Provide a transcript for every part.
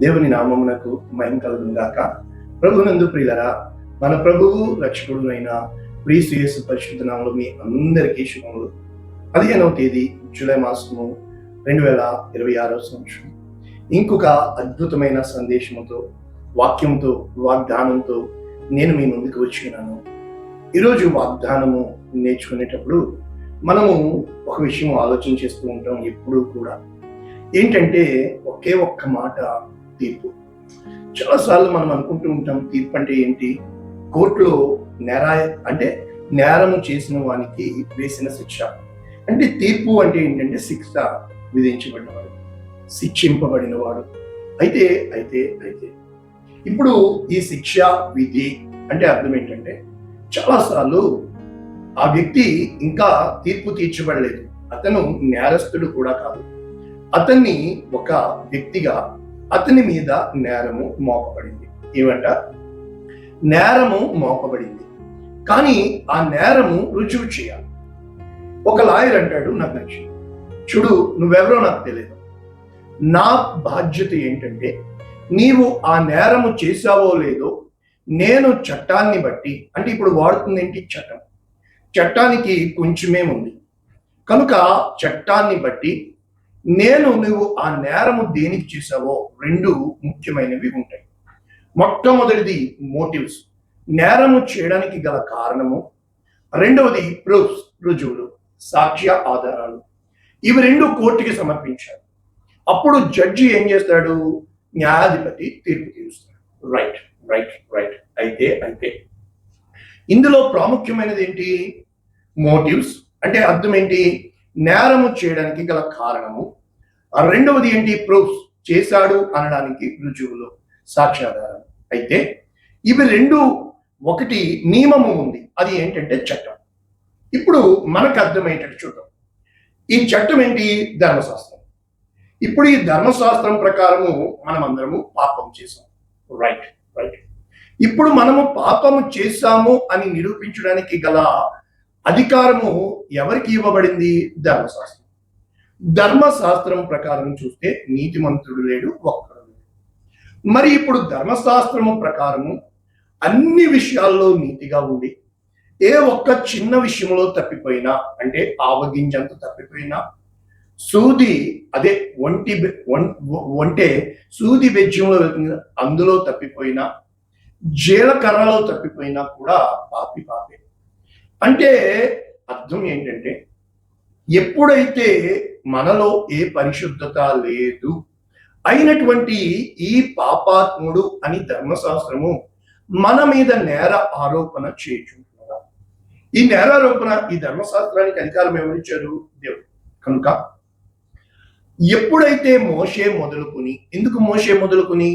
దేవుని నామమునకు మహిమ కలుగును గాక. ప్రభునందు ప్రియులరా, మన ప్రభువు రక్షకుడునైన క్రీస్తు యేసు పరిశుద్ధ నామములో మీ అందరికీ శుభములు. 15వ తేదీ జూలై మాసము 2026 సంవత్సరం. ఇంకొక అద్భుతమైన సందేశంతో, వాక్యంతో, వాగ్దానంతో నేను మీ ముందుకు వచ్చినాను. ఈరోజు వాగ్దానము నేర్చుకునేటప్పుడు మనము ఒక విషయం ఆలోచన చేస్తూ ఉంటాం ఎప్పుడూ కూడా. ఏంటంటే ఒకే ఒక్క మాట, తీర్పు. చాలాసార్లు మనం అనుకుంటూ ఉంటాం, తీర్పు అంటే ఏంటి? కోర్టులో నేరము చేసిన వానికి వేసిన శిక్ష. అంటే తీర్పు అంటే ఏంటంటే శిక్ష విధించబడినవాడు, శిక్షింపబడినవాడు. అయితే అయితే అయితే ఇప్పుడు ఈ శిక్ష విధి అంటే అర్థం ఏంటంటే, చాలాసార్లు ఆ వ్యక్తి ఇంకా తీర్పు తీర్చబడలేదు, అతను నేరస్తుడు కూడా కాదు, అతన్ని ఒక వ్యక్తిగా అతని మీద నేరము మోపబడింది. ఏమంట? నేరము మోపబడింది, కానీ ఆ నేరము రుజువు చేయాలి. ఒక లాయర్ అంటాడు, నాకు నచ్చింది, చూడు, నువ్వెవరో నాకు తెలియదు, నా బాధ్యత ఏంటంటే నీవు ఆ నేరము చేశావో లేదో నేను చట్టాన్ని బట్టి, అంటే ఇప్పుడు వాడుతుంది ఏంటి? చట్టం. చట్టానికి కొంచెమే ఉంది కనుక చట్టాన్ని బట్టి నువ్వు ఆ నేరము దేనికి చేశావో రెండు ముఖ్యమైనవి ఉంటాయి. మొట్టమొదటిది మోటివ్స్, నేరము చేయడానికి గల కారణము. రెండవది ప్రూఫ్స్, రుజువులు, సాక్ష్య ఆధారాలు. ఇవి రెండు కోర్టుకి సమర్పించాలి. అప్పుడు జడ్జి ఏం చేస్తాడు? న్యాయాధిపతి తీర్పు తీరుస్తాడు. రైట్ రైట్ రైట్ అయితే ఇందులో ప్రాముఖ్యమైనది ఏంటి? మోటివ్స్ అంటే అర్థం ఏంటి? నేరము చేయడానికి గల కారణము. రెండవది ఏంటి? ప్రూఫ్స్, చేశాడు అనడానికి రుజువులు, సాక్ష్యాధారాలు. అయితే ఇవి రెండు, ఒకటి నియమము ఉంది, అది ఏంటంటే చట్టం. ఇప్పుడు మనకు అర్థమయ్యేటట్టు చూద్దాం. ఈ చట్టం ఏంటి? ధర్మశాస్త్రం. ఇప్పుడు ఈ ధర్మశాస్త్రం ప్రకారము మనమందరము పాపం చేసాం. రైట్ రైట్ ఇప్పుడు మనము పాపము చేశాము అని నిరూపించడానికి గల అధికారము ఎవరికి ఇవ్వబడింది? ధర్మశాస్త్రం. ధర్మశాస్త్రం ప్రకారం చూస్తే నీతిమంతుడు లేడు, ఒక్కడు లేడు. మరి ఇప్పుడు ధర్మశాస్త్రము ప్రకారము అన్ని విషయాల్లో నీతిగా ఉండి ఏ ఒక్క చిన్న విషయంలో తప్పిపోయినా, అంటే ఆవగింజంత తప్పిపోయినా, సూది అదే ఒంటే సూది బెజ్యంలో అందులో తప్పిపోయినా, జీలకర్రలో తప్పిపోయినా కూడా పాపే. అంటే అర్థం ఏంటంటే, ఎప్పుడైతే మనలో ఏ పరిశుద్ధత లేదు అయినటువంటి ఈ పాపాత్ముడు అని ధర్మశాస్త్రము మన మీద నేర ఆరోపణ చేయుచుంటున్నారా? ఈ నేరారోపణ, ఈ ధర్మశాస్త్రానికి అధికారం ఎవరిచ్చారు? దేవుడు. కనుక ఎప్పుడైతే మోషే మొదలుకొని, ఎందుకు మోషే మొదలుకొని?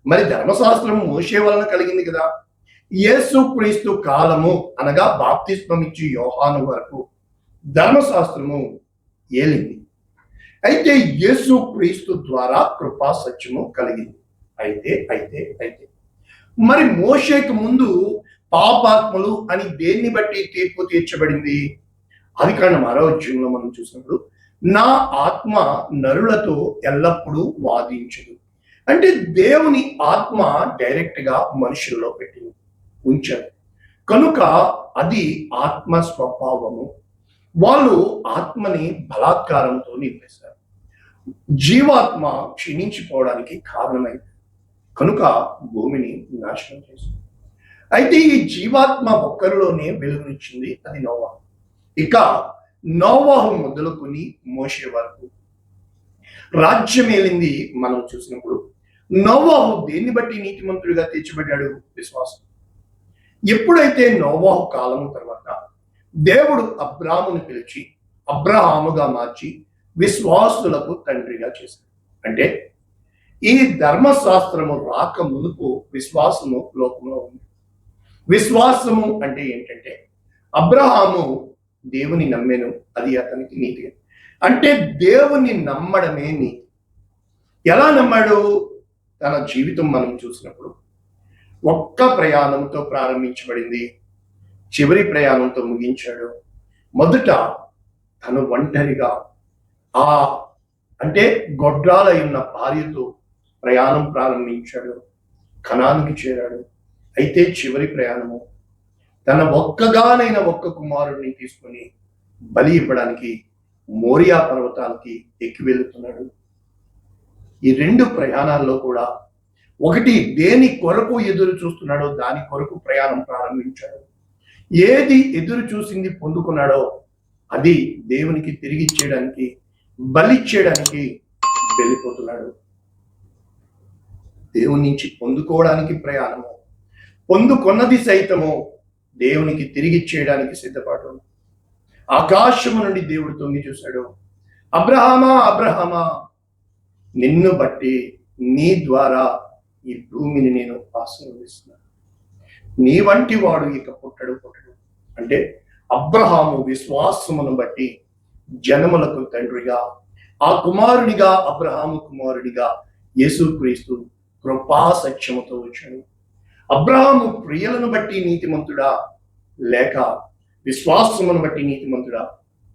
మరి ధర్మశాస్త్రం మోషే వలన కలిగింది కదా. యేసు క్రీస్తు కాలము అనగా బాప్తిస్మం ఇచ్చి యోహాను వరకు ధర్మశాస్త్రము ఏలింది. అయితే యేసు క్రీస్తు ద్వారా కృపా సత్యము కలిగింది. అయితే మరి మోషేకు ముందు పాపాత్ములు అని దేన్ని బట్టి తీర్పు తీర్చబడింది? ఆదికాండం 6వ అధ్యాయంలో మనం చూసినప్పుడు, నా ఆత్మ నరులతో ఎల్లప్పుడూ వాదించదు. అంటే దేవుని ఆత్మ డైరెక్ట్ గా మనుషుల్లో ఉంచారు కనుక అది ఆత్మ స్వభావము. వాళ్ళు ఆత్మని బలాత్కారంతో నింపేశారు. జీవాత్మ క్షీణించిపోవడానికి కారణమైంది కనుక భూమిని నాశనం చేశారు. అయితే ఈ జీవాత్మ ఒక్కరిలోనే వెలుగునిచ్చింది, అది నోవాహు. ఇక నోవాహు మొదలుకొని మోషే వరకు రాజ్యం ఏలింది. మనం చూసినప్పుడు నోవాహు దేన్ని బట్టి నీతిమంతుడిగా తీర్చబడ్డాడు? విశ్వాసం. ఎప్పుడైతే నోవాహు కాలము తర్వాత దేవుడు అబ్రామును పిలిచి అబ్రహాముగా మార్చి విశ్వాసులకు తండ్రిగా చేశాడు. అంటే ఈ ధర్మశాస్త్రము రాక మునుపు విశ్వాసము లోకంలో ఉంది. విశ్వాసము అంటే ఏంటంటే, అబ్రహాము దేవుని నమ్మెను, అది అతనికి నీతి. అంటే దేవుని నమ్మడమే నీతి. ఎలా నమ్మాడు? తన జీవితం మనం చూసినప్పుడు ఒక్క ప్రయాణంతో ప్రారంభించబడింది, చివరి ప్రయాణంతో ముగించాడు. మొదట తను ఒంటరిగా అంటే గొడ్రాలై ఉన్న భార్యతో ప్రయాణం ప్రారంభించాడు, కనానుకి చేరాడు. అయితే చివరి ప్రయాణము తన ఒక్కగానైన ఒక్క కుమారుడిని తీసుకొని బలి ఇవ్వడానికి మోరియా పర్వతాలకి ఎక్కి వెళుతున్నాడు. ఈ 2 ప్రయాణాల్లో కూడా ఒకటి దేని కొరకు ఎదురు చూస్తున్నాడో దాని కొరకు ప్రయాణం ప్రారంభించాడు. ఏది ఎదురు చూసింది పొందుకున్నాడో అది దేవునికి తిరిగి ఇచ్చేయడానికి, బలిచ్చేయడానికి వెళ్ళిపోతున్నాడు. దేవుని నుంచి పొందుకోవడానికి ప్రయాణము, పొందుకొన్నది సైతము దేవునికి తిరిగి ఇచ్చేయడానికి సిద్ధపడు. ఆకాశము నుండి దేవుడు తొంగి చూశాడు, అబ్రహామా అబ్రహామా, నిన్ను బట్టి నీ ద్వారా ఈ భూమిని నేను ఆశీర్వదిస్తున్నాను. నీ వంటి వాడు ఇక పుట్టడు. అంటే అబ్రహాము విశ్వాసమును బట్టి జనములకు తండ్రిగా, ఆ కుమారుడిగా, అబ్రహాము కుమారుడిగా యేసుక్రీస్తు కృపా సత్యముతో వచ్చాడు. అబ్రహాము క్రియలను బట్టి నీతిమంతుడా, లేక విశ్వాసమును బట్టి నీతిమంతుడా?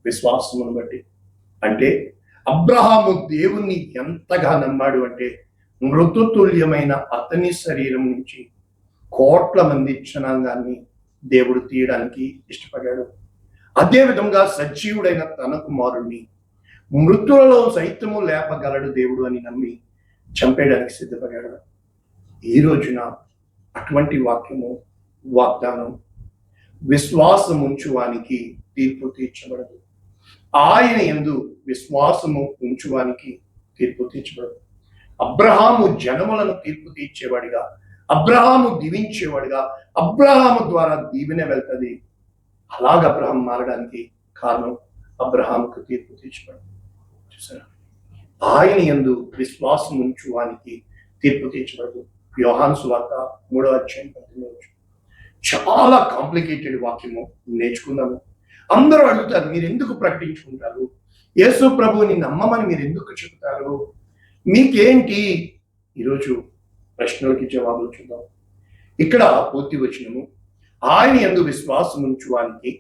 విశ్వాసమును బట్టి. అంటే అబ్రహాము దేవుణ్ణి ఎంతగా నమ్మాడు అంటే మృతుతుల్యమైన అతని శరీరం నుంచి కోట్ల మంది జనాంగాన్ని దేవుడు తీయడానికి ఇష్టపడ్డాడు. అదే విధంగా సజీవుడైన తన కుమారుణ్ణి మృతులలో సైతము లేపగలడు దేవుడు అని నమ్మి చంపేయడానికి సిద్ధపడ్డాడు. ఈ రోజున అటువంటి వాక్యము, వాగ్దానం, విశ్వాసం ఉంచువానికి తీర్పు తీర్చబడదు. ఆయన యందు విశ్వాసము ఉంచువానికి తీర్పు తీర్చబడదు. అబ్రహాము జనములను తీర్పు తీర్చేవాడిగా, అబ్రహాము దీవించేవాడిగా, అబ్రహాము ద్వారా దీవెన వెళ్తుంది. అలాగ అబ్రహాం మారడానికి కారణం అబ్రహాముకు తీర్పు తీర్చబడదు. చూసారా, ఆయన యందు విశ్వాసం ఉంచువానికి తీర్పు తీర్చబడదు. యోహాను సువార్త 3వ అధ్యాయం 19. చాలా కాంప్లికేటెడ్ వాక్యము, నేర్చుకుందాము. అందరూ అడుగుతారు, మీరు ఎందుకు ప్రకటించుకుంటారు? యేసు ప్రభువుని నమ్మమని మీరు ఎందుకు చెబుతారు? మీకేంటి? ఈరోజు ప్రశ్నలకి జవాబులు చూద్దాం. ఇక్కడ పూర్తి వచనము, ఆయన యందు విశ్వాసం ఉంచువానికి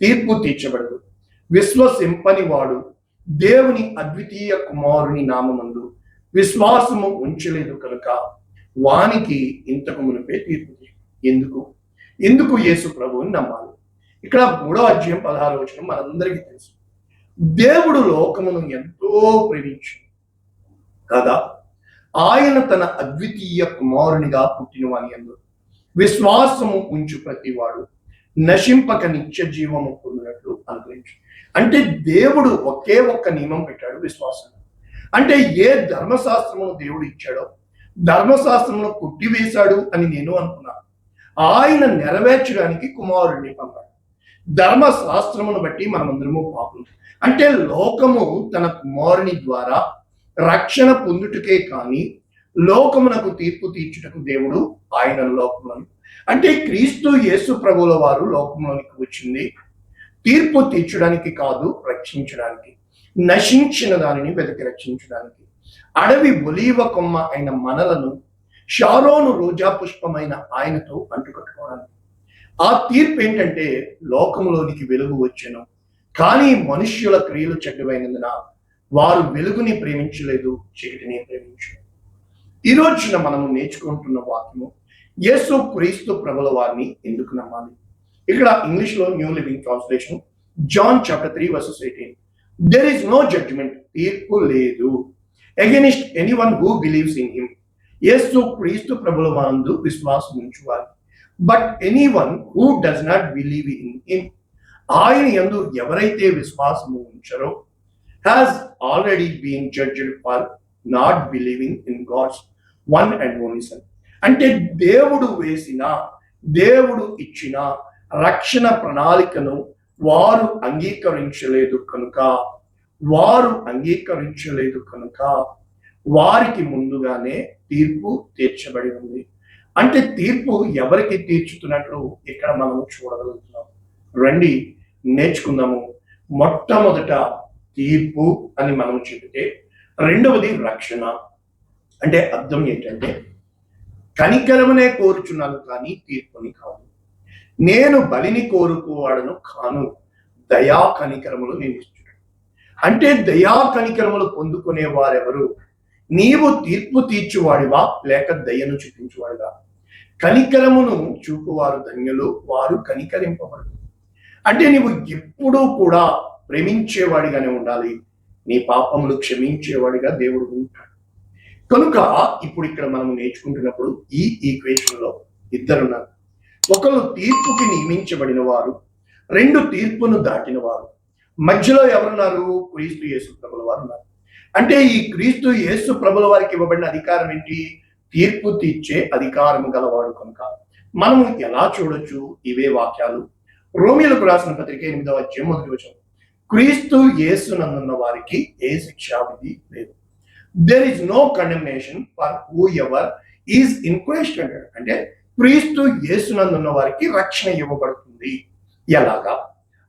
తీర్పు తీర్చబడదు. విశ్వసింపని వాడు దేవుని అద్వితీయ కుమారుని నామమందు విశ్వాసము ఉంచలేదు కనుక వానికి ఇంతకు మునిపే తీర్పు. ఎందుకు యేసు ప్రభువుని నమ్మాలి? ఇక్కడ 3వ అధ్యాయం 16వ వచనం మనందరికీ తెలుసు. దేవుడు లోకమును ఎంతో ప్రేమించాడు కదా, ఆయన తన అద్వితీయ కుమారునిగా పుట్టిన వాని యందు విశ్వాసము ఉంచు ప్రతివాడు నశింపక నిత్య జీవము పొందినట్లు అనుగ్రహించు. అంటే దేవుడు ఒకే ఒక్క నియమం పెట్టాడు, విశ్వాసం. అంటే ఏ ధర్మశాస్త్రమును దేవుడు ఇచ్చాడో ధర్మశాస్త్రమును కొట్టివేశాడు అని నేను అనుకున్నాను. ఆయన నెరవేర్చడానికి కుమారుడిని పంపాడు. ధర్మశాస్త్రమును బట్టి మనమందరము పాపులు. అంటే లోకము తన కుమారుని ద్వారా రక్షణ పొందుటకే కానీ లోకమునకు తీర్పు తీర్చుటకు దేవుడు ఆయన లోకంలో, అంటే క్రీస్తు యేసు ప్రభువుల వారు లోకంలోనికి వచ్చింది తీర్పు తీర్చడానికి కాదు, రక్షించడానికి. నశించిన దానిని వెతికి రక్షించడానికి. అడవి ఒలీవ కొమ్మ అయిన మనలను షారోను రోజా పుష్పమైన ఆయనతో అంటుకట్టుకోవడానికి. ఆ తీర్పు ఏంటంటే లోకంలోనికి వెలుగు వచ్చెను, కానీ మనుష్యుల క్రియలు చెడ్డమైనందున వారు వెలుగుని ప్రేమించలేదు, చీకటిని ప్రేమించు. ఈ రోజున మనము నేర్చుకుంటున్న వాక్యము, యేసు క్రీస్తు ప్రభుల వారిని ఎందుకు నమ్మాలి? ఇక్కడ ఇంగ్లీష్ లో New Living Translation, John chapter 3 verses 18. There is no judgment, తీర్పు లేదు, against anyone who believes in him. యేసు క్రీస్తు ప్రభుల వారందు విశ్వాసం ఉంచువారు. But anyone who does not believe in him, ఆయన యందు ఎవరైతే విశ్వాసము ఉంచరో has already been judged for not believing in God's one and only son. అంటే దేవుడు వేసిన, దేవుడు ఇచ్చిన రక్షణ ప్రణాళికను వారు అంగీకరించలేదు కనుక వారికి ముందుగానే తీర్పు తీర్చబడి ఉంది. అంటే తీర్పు ఎవరికి తీర్చుతున్నట్లు ఇక్కడ మనము చూడగలుగుతున్నాం. రండి నేర్చుకుందాము. మొట్టమొదట తీర్పు అని మనం చెబితే, రెండవది రక్షణ. అంటే అర్థం ఏంటంటే కనికరమునే కోరుచున్నాను కానీ తీర్పుని కాదు. నేను బలిని కోరుకోవాడను కాను, దయా కనికరములు నేను ఇస్తున్నాను. అంటే దయా కనికరములు పొందుకునే వారెవరు? నీవు తీర్పు తీర్చువాడివా లేక దయను చూపించువాడివా? కనికరమును చూపువారు ధన్యులు, వారు కనికరింపబడు. అంటే నీవు ఎప్పుడూ కూడా ప్రేమించేవాడిగానే ఉండాలి. నీ పాపములు క్షమించేవాడిగా దేవుడు ఉంటాడు. కనుక ఇప్పుడు ఇక్కడ మనం నేర్చుకుంటున్నప్పుడు ఈ ఈక్వేషన్ లో ఇద్దరున్నారు. ఒకరు తీర్పుకి నియమించబడిన వారు, రెండు తీర్పును దాటిన వారు. మధ్యలో ఎవరున్నారు? క్రీస్తు యేసు ప్రభుల వారు ఉన్నారు. అంటే ఈ క్రీస్తు యేసు ప్రభుల వారికి ఇవ్వబడిన అధికారం ఏంటి? తీర్పు తీర్చే అధికారం గలవాడు. కనుక మనము ఎలా చూడొచ్చు ఇవే వాక్యాలు? రోమీయులకు రాసిన పత్రిక 8వ అధ్యాయం 1వ వచనం, క్రీస్తు యేసునందున్న వారికి ఏ శిక్షా విధి లేదు. There is no condemnation for whoever is in Christ అంటాడు. అంటే క్రీస్తు యేసునందున్న వారికి రక్షణ ఇవ్వబడుతుంది. ఎలాగా?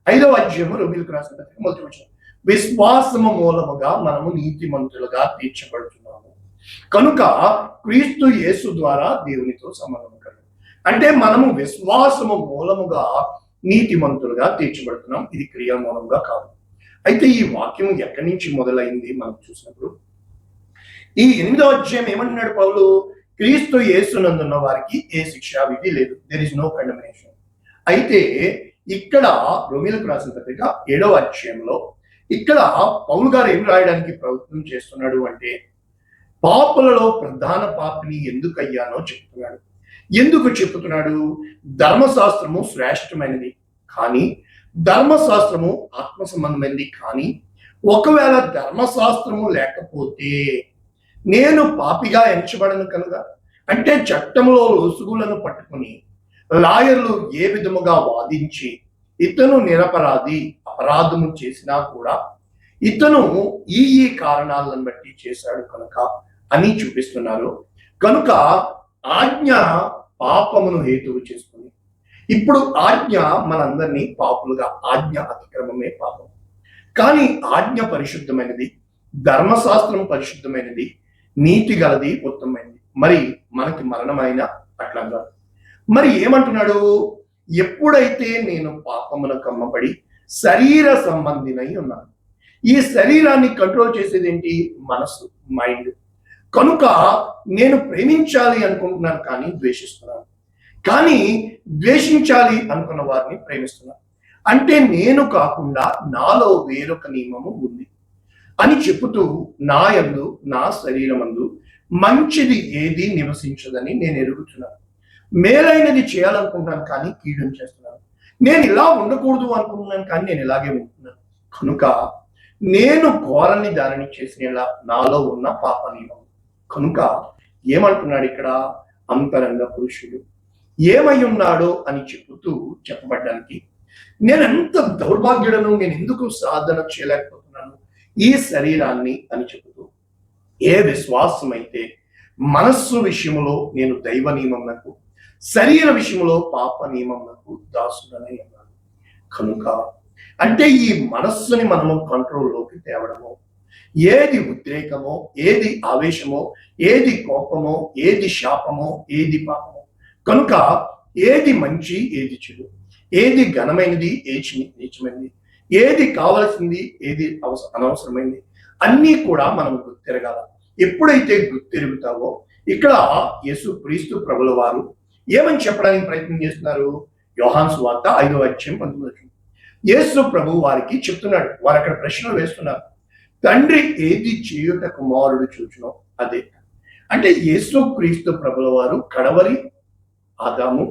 5వ అధ్యాయము రోమీయులకు రాసిన పత్రిక 1వ వచనం, విశ్వాసము మూలముగా మనము నీతిమంతులుగా తీర్చబడుతున్నాము కనుక క్రీస్తు యేసు ద్వారా దేవునితో సంబంధం కలిగి. అంటే మనము విశ్వాసము మూలముగా నీతిమంతులుగా తీర్చబడుతున్నాం. ఇది క్రియ మూలంగా కాదు. అయితే ఈ వాక్యం ఎక్కడి నుంచి మొదలైంది మనం చూసినప్పుడు ఈ 8వ అధ్యాయం ఏమంటున్నాడు పౌలు? క్రీస్తు యేసునందున్న వారికి ఏ శిక్షా విధి లేదు. There is no condemnation. అయితే ఇక్కడ రోమీయులకు రాసిన పత్రిక 7వ అధ్యాయంలో ఇక్కడ పౌలు గారు ఏం రాయడానికి ప్రయత్నం చేస్తున్నాడు అంటే, పాపులలో ప్రధాన పాపిని ఎందుకు అయ్యానో చెప్తున్నాడు. ఎందుకు చెప్తున్నాడు? ధర్మశాస్త్రము శ్రేష్టమైనది కానీ, ధర్మశాస్త్రము ఆత్మ సంబంధమైనది కానీ, ఒకవేళ ధర్మశాస్త్రము లేకపోతే నేను పాపిగా ఎంచబడను కనుక. అంటే చట్టంలో లొసుగులను పట్టుకుని లాయర్లు ఏ విధముగా వాదించి ఇతను నిరపరాధి, అపరాధము చేసినా కూడా ఇతను ఈ కారణాలను బట్టి చేశాడు కనుక అని చూపిస్తున్నారు. కనుక ఆజ్ఞ పాపమును హేతువు చేసుకుంది. ఇప్పుడు ఆజ్ఞ మనందరినీ పాపులుగా, ఆజ్ఞ అతిక్రమమే పాపం. కానీ ఆజ్ఞ పరిశుద్ధమైనది, ధర్మశాస్త్రం పరిశుద్ధమైనది, నీతి గలది, ఉత్తమమైనది. మరి మనకి మరణమైన అట్లా కాదు. మరి ఏమంటున్నాడు? ఎప్పుడైతే నేను పాపమునకు అమ్మబడి శరీర సంబంధినై ఉన్నాను. ఈ శరీరాన్ని కంట్రోల్ చేసేది ఏంటి? మనసు, మైండ్. కనుక నేను ప్రేమించాలి అనుకుంటున్నాను కానీ ద్వేషిస్తున్నాను. కానీ ద్వేషించాలి అనుకున్న వారిని ప్రేమిస్తున్నాను. అంటే నేను కాకుండా నాలో వేరొక నియమము ఉంది అని చెబుతూ నా యందు, నా శరీరమందు మంచిది ఏది నివసించదని నేను ఎరుగుతున్నాను. మేలైనది చేయాలనుకుంటున్నాను కానీ కీడుని చేస్తున్నాను. నేను ఇలా ఉండకూడదు అనుకుంటున్నాను కానీ నేను ఇలాగే ఉంటున్నాను. కనుక నేను కోరని దానిని చేసిన నాలో ఉన్న పాప నియమం. కనుక ఏమంటున్నాడు ఇక్కడ? అంతరంగ పురుషుడు ఏమై ఉన్నాడో అని చెబుతూ చెప్పబడ్డానికి, నేను ఎంత దౌర్భాగ్యుడను, నేను ఎందుకు సాధన చేయలేకపోతున్నాను ఈ శరీరాన్ని అని చెబుతూ, ఏ విశ్వాసం అయితే మనస్సు విషయంలో నేను దైవ నియమమునకు, శరీర విషయంలో పాప నియమమునకు దాసుడనై ఉన్నాను. కనుక అంటే ఈ మనస్సుని మనము కంట్రోల్లోకి తేవడము, ఏది ఉద్రేకమో, ఏది ఆవేశమో, ఏది కోపమో, ఏది శాపమో, ఏది పాపమో. కనుక ఏది మంచి, ఏది చెడు, ఏది ఘనమైనది, ఏది నీచమైనది, ఏది కావలసింది, ఏది అనవసరమైనది, అన్నీ కూడా మనం గుర్తిరగాల. ఎప్పుడైతే గుర్తిరుగుతావో, ఇక్కడ యేసు క్రీస్తు ప్రభుల వారు ఏమని చెప్పడానికి ప్రయత్నం చేస్తున్నారు? యోహాను సువార్త 5వ అధ్యాయం 19. యేసు ప్రభు వారికి చెప్తున్నాడు. వారు అక్కడ ప్రశ్నలు వేస్తున్నారు. తండ్రి ఏది చేయుట కుమారుడు చూచునో అదే. అంటే యేసు క్రీస్తు ప్రభుల వారు కడవరి ఆదాము,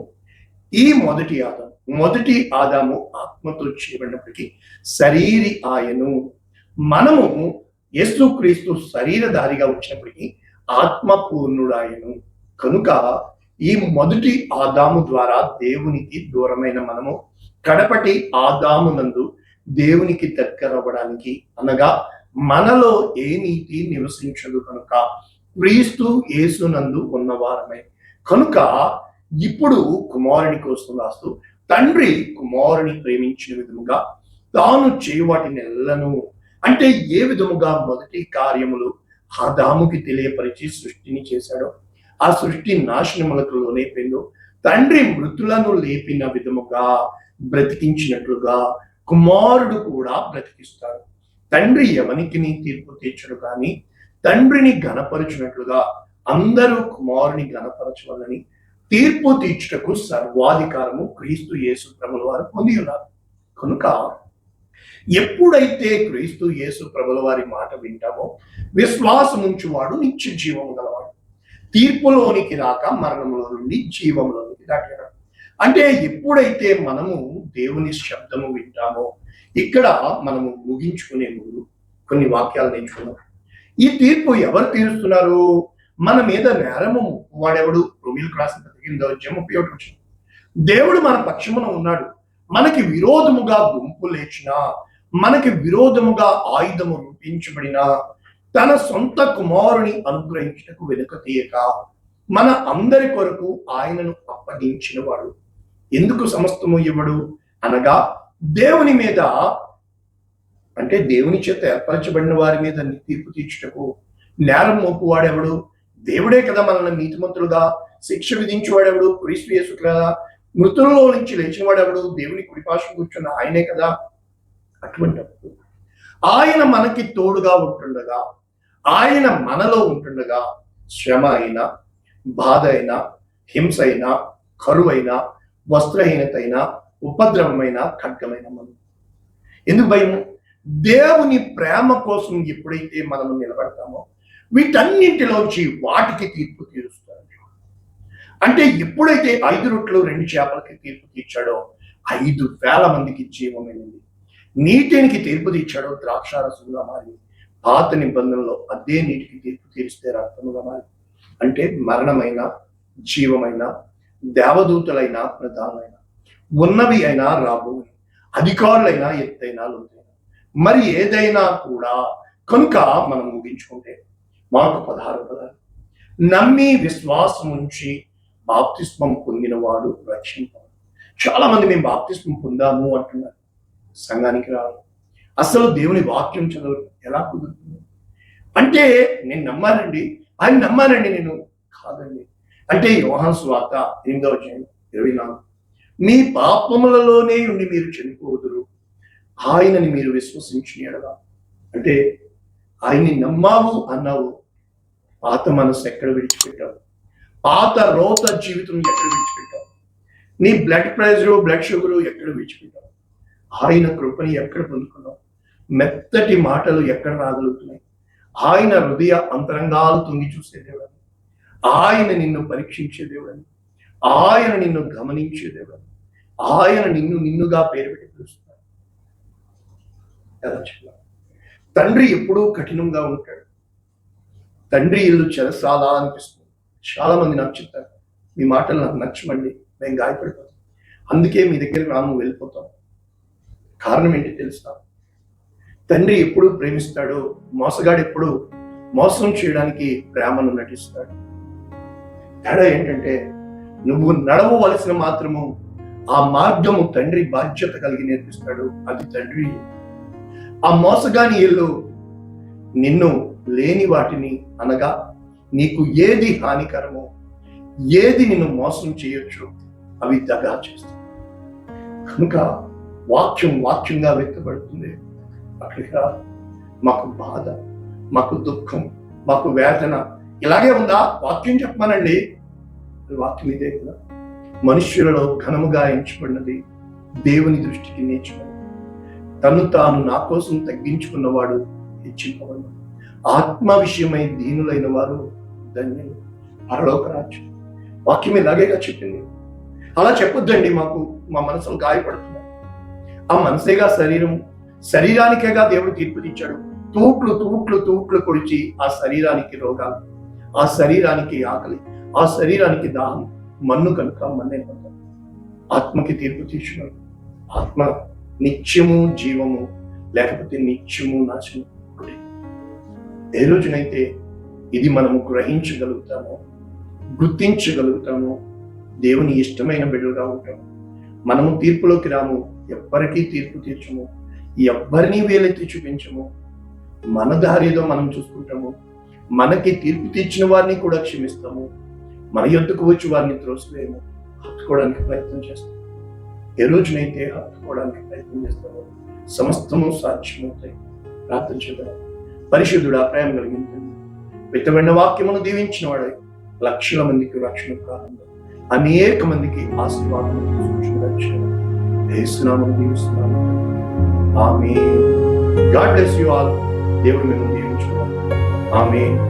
ఈ మొదటి ఆదాము ఆత్మతో చేయబడినప్పటికీ శరీరి ఆయను. మనము యేసు క్రీస్తు శరీరధారిగా వచ్చినప్పటికీ ఆత్మ పూర్ణుడాయను. కనుక ఈ మొదటి ఆదాము ద్వారా దేవునికి దూరమైన మనము కడపటి ఆదాము నందు దేవునికి దగ్గరవ్వడానికి, అనగా మనలో ఏ నీతి నివసించదు కనుక క్రీస్తు యేసునందు ఉన్నవారమే. కనుక ఇప్పుడు కుమారుని కోసం రాస్తూ, తండ్రి కుమారుని ప్రేమించిన విధముగా తాను చేయవాటిని ఎల్లను, అంటే ఏ విధముగా మొదటి కార్యములు ఆదాముకి తెలియపరిచి సృష్టిని చేశాడో, ఆ సృష్టి నాశనములకు లోనైపోయిందో, తండ్రి మృతులను లేపిన విధముగా బ్రతికించినట్లుగా కుమారుడు కూడా బ్రతికిస్తాడు. తండ్రి ఎవనికి తీర్పు తీర్చడు కానీ తండ్రిని ఘనపరచునట్లుగా అందరూ కుమారుని ఘనపరచవాలని తీర్పు తీర్చుటకు సర్వాధికారము క్రీస్తు యేసు ప్రభుల వారు పొంది ఉన్నారు. కనుక ఎప్పుడైతే క్రీస్తు యేసు ప్రభుల వారి మాట వింటామో విశ్వాసం ఉంచువాడు నిత్య జీవము గలవాడు, తీర్పులోనికి రాక మరణంలో నుండి జీవంలోనికి దాటాడు. అంటే ఎప్పుడైతే మనము దేవుని శబ్దము వింటామో, ఇక్కడ మనము ముగించుకునే ముందు కొన్ని వాక్యాలు నేర్చుకున్నాం. ఈ తీర్పు ఎవరు తీరుస్తున్నారు? మన మీద నేరము వాడెవడు? రోమీయులకు రాసిన 8:31. దేవుడు మన పక్షమున ఉన్నాడు. మనకి విరోధముగా గుంపు లేచినా, మనకి విరోధముగా ఆయుధము రూపించబడిన తన సొంత కుమారుని అనుగ్రహించటకు వెనుక తీయక మన అందరి కొరకు ఆయనను అప్పగించిన వాడు. ఎందుకు సమస్తము ఇవ్వడు అనగా దేవుని మీద, అంటే దేవుని చేత ఏర్పరచబడిన వారి మీద తీర్పు తీర్చుటకు. నేరం మోపువాడెవడు? దేవుడే కదా. మనల్ని నీతిమంతులుగా శిక్ష విధించేవాడెవడు? క్రీస్తు యేసు కదా. మృతులలో నుంచి లేచిన వాడెవడు? దేవుని కుడిపార్శ్వం కూర్చున్న ఆయనే కదా. అటువంటిప్పుడు ఆయన మనకి తోడుగా ఉంటుండగా, ఆయన మనలో ఉంటుండగా శ్రమ అయినా, బాధ అయినా, హింస అయినా, కరువైనా, వస్త్రహీనత అయినా, ఉపద్రవమైన, ఖడ్గమైన మనం ఎందుకు భయము? దేవుని ప్రేమ కోసం ఎప్పుడైతే మనము నిలబడతామో వీటన్నింటిలోంచి వాటికి తీర్పు తీరుస్తాడు. అంటే ఎప్పుడైతే 5 రొట్టెలు 2 చేపలకి తీర్పు తీర్చాడో 5,000 మందికి జీవమైనది. నీటికి తీర్పు తీర్చాడో ద్రాక్షారసంగా మారి, పాత నిబంధనలో అదే నీటికి తీర్పు తీరిస్తే రక్తముగా మారి. అంటే మరణమైన, జీవమైన, దేవదూతలైన, ప్రధానమైన, ఉన్నవి అయినా, రాబోయి, అధికారులైనా, ఎత్తైనా, లోతైనా, మరి ఏదైనా కూడా. కనుక మనం ముగించుకుంటే మార్కు 16 నమ్మి విశ్వాసం ఉంచి బాప్తిస్మం పొందిన వాడు రక్షింపడు. చాలా మంది మేము బాప్తిస్మం పొందాము అంటున్నారు, సంఘానికి రారు, అసలు దేవుని వాక్యం చదవరు. ఎలా కుదురుతుంది? అంటే నేను నమ్మానండి, ఆయన నమ్మానండి, నేను కాదండి. అంటే యోహాను సువార్త 8:24 మీ పాపములలోనే ఉండి మీరు చనిపోదురు, ఆయనని మీరు విశ్వసించిన ఎడల. అంటే ఆయన్ని నమ్మావు అన్నావు, పాత మనసు ఎక్కడ విడిచిపెట్టావు? పాత రోత జీవితం ఎక్కడ విడిచిపెట్టావు? నీ బ్లడ్ ప్రెషరు, బ్లడ్ షుగరు ఎక్కడ విడిచిపెట్టావు? ఆయన కృపని ఎక్కడ పొందుకున్నావు? మెత్తటి మాటలు ఎక్కడ రాగలుగుతున్నాయి? ఆయన హృదయ అంతరంగాలు తొంగి చూసే దేవుడని, ఆయన నిన్ను పరీక్షించే దేవుడని, ఆయన నిన్ను గమనించే దేవుడని, ఆయన నిన్నుగా పేరు పెట్టి పిలుస్తున్నాడు. ఎలా చెప్పాలి? తండ్రి ఎప్పుడూ కఠినంగా ఉంటాడు. తండ్రి ఇల్లు చెరసాల అనిపిస్తుంది. చాలా మంది నాకు చెప్తారు, మీ మాటలు నాకు నచ్చమండి, మేము గాయపడిపోతాం, అందుకే మీ దగ్గరికి రాము, వెళ్ళిపోతాం. కారణం ఏంటి తెలుసా? తండ్రి ఎప్పుడు ప్రేమిస్తాడు, మోసగాడు ఎప్పుడు మోసం చేయడానికి ప్రేమను నటిస్తాడు. తేడా ఏంటంటే, నువ్వు నడవవలసిన మాత్రము ఆ మార్గము తండ్రి బాధ్యత కలిగి నేర్పిస్తాడు. అది తండ్రి. ఆ మోసగాని ఇల్లు నిన్ను లేని వాటిని, అనగా నీకు ఏది హానికరమో, ఏది నిన్ను మోసం చేయొచ్చు, అవి దగా చేస్తాయి. కనుక వాక్యంగా వ్యక్తపడుతుంది. అక్కడికి రా, మాకు బాధ, మాకు దుఃఖం, మాకు వేదన ఇలాగే ఉందా? వాక్యం చెప్పమనండి. వాక్యం ఇదే కదా. మనుష్యులలో ఘనముగా ఎంచబడినది దేవుని దృష్టికి నేర్చుకుని, తను తాను నా కోసం తగ్గించుకున్నవాడు హెచ్చింపబడు. ఆత్మ విషయమై దీనులైన వారు ధన్యులు, పరలోక రాజ్యం. వాక్యం ఇలాగేగా చెప్పింది. అలా చెప్పొద్దండి, మా మనసులు గాయపడుతున్నాయి. ఆ మనసేగా శరీరం, శరీరానికేగా దేవుడు తీర్పు ఇచ్చాడు. తూట్లు కొడిచి ఆ శరీరానికి రోగాలు, ఆ శరీరానికి ఆకలి, ఆ శరీరానికి దాహం, మన్ను కనుక మన్నే పడతాం. ఆత్మకి తీర్పు తీర్చున్నాడు. ఆత్మ నిత్యము జీవము, లేకపోతే నిత్యము నాశనం. ఏ రోజునైతే ఇది మనము గ్రహించగలుగుతామో, గుర్తించగలుగుతామో, దేవుని ఇష్టమైన బిడ్డలుగా ఉంటాము. మనము తీర్పులోకి రాము, ఎవ్వరికీ తీర్పు తీర్చము, ఎవ్వరినీ వేలెత్తి చూపించము. మన దారిలో మనం చూసుకుంటాము. మనకి తీర్పు తీర్చిన వారిని కూడా క్షమిస్తాము. మన యొద్దకు వచ్చి వారిని త్రోసివేయము, హత్తుకోవడానికి ప్రయత్నం చేస్తాము. ఏ రోజునైతే హత్తుకోవడానికి ప్రయత్నం చేస్తామో సమస్తము సాధ్యమవుతాయి. ప్రార్థన చేద్దాం. పరిశుద్ధుడా, ప్రేమ కలిగింది విత్తబడిన వాక్యమును దీవించిన వాడు లక్షల మందికి రక్షణ కాలంలో అనేక మందికి ఆశీర్వాదం వేస్తున్నామని దీవిస్తున్నాము. ఆమేన్. God bless you all. దేవుడు మిమ్మల్ని దీవించుకోవాలి. ఆమేన్.